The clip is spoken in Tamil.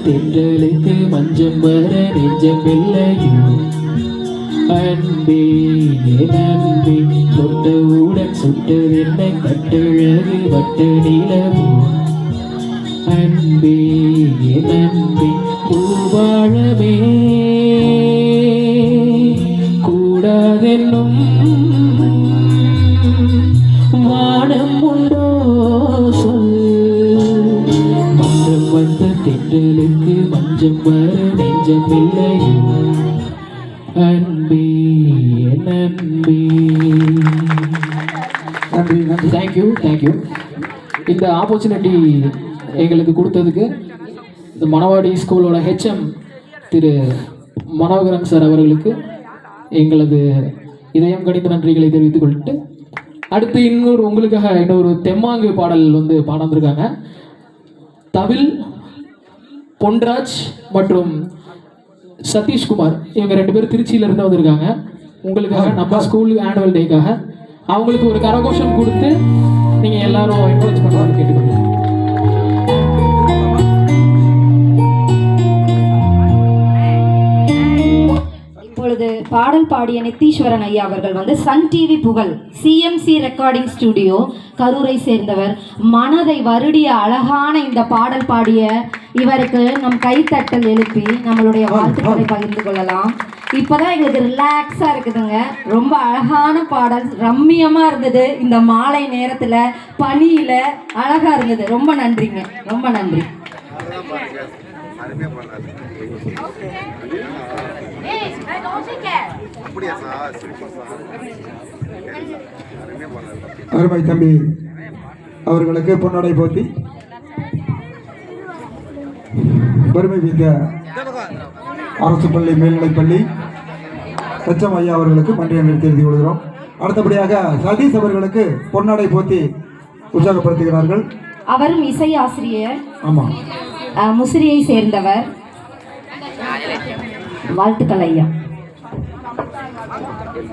தென்றலுக்கு மஞ்சம் வர நெஞ்சமில்லையோ அன்பே அன்பே தொட்டவுடன் சுட்டதென்ன கட்டழகு வட்ட நிலவோ அன்பே அன்பே பூவாழமே கூடாதென்னும் வானம் உண்டோ சொல் மன்றம் வந்த தென்றலுக்கு மஞ்சம் வர நெஞ்சமில்லையோ அன்பே என் அன்பே. நன்றி நன்றி. தேங்க்யூ. இந்த ஆப்பர்ச்சுனிட்டி எங்களுக்கு கொடுத்ததுக்கு இந்த மணவாடி ஸ்கூலோட ஹெச்எம் திரு மனோகரன் சார் அவர்களுக்கு எங்களது இதயம் கணித நன்றிகளை தெரிவித்துக் கொள்ளிட்டு அடுத்து உங்களுக்காக இன்னொரு தெம்மாங்கு பாடல் வந்து பாட வந்திருக்காங்க. தவில் பொன்ராஜ் மற்றும் சதீஷ்குமார் இவங்க 2 பேரும் திருச்சியிலிருந்து வந்திருக்காங்க. உங்களுக்காக நம்ம ஸ்கூல் ஆனுவல் டேக்காக அவங்களுக்கு ஒரு கரகோஷம் கொடுத்து நீங்கள் எல்லாரும் என்கரேஜ் பண்ணுவாங்க கேட்டுக்கோங்க. இப்பொழுது பாடல் பாடிய நித்தீஸ்வரன் ஐயா அவர்கள் வந்து சன் டிவி புகழ் சிஎம்சி ரெக்கார்டிங் ஸ்டுடியோ கரூரை சேர்ந்தவர். மனதை வருடிய அழகான இந்த பாடல் பாடிய இவருக்கு நம் கைத்தட்டல் எழுப்பி நம்மளுடைய வாழ்த்துக்களை பகிர்ந்து கொள்ளலாம். இப்போதான் எங்களுக்கு ரிலாக்ஸாக இருக்குதுங்க. ரொம்ப அழகான பாடல், ரம்மியமாக இருந்தது. இந்த மாலை நேரத்தில் பனியில் அழகாக இருந்தது. ரொம்ப நன்றிங்க, ரொம்ப நன்றி. அருமை தம்பி அவர்களுக்கு பொன்னடை போத்தி பெருமை மிக்க அரசு பள்ளி மேல்நிலைப்பள்ளி எச்எம் ஐயா அவர்களுக்கு நன்றி தெரிவித்துக் கொள்கிறோம். அடுத்தபடியாக சதீஷ் அவர்களுக்கு பொன்னடை போத்தி உற்சாகப்படுத்துகிறார்கள். அவரும் இசை ஆசிரியர், ஆமாம், முசிறியை சேர்ந்தவர். வாழ்த்துக்கள் ஐயா.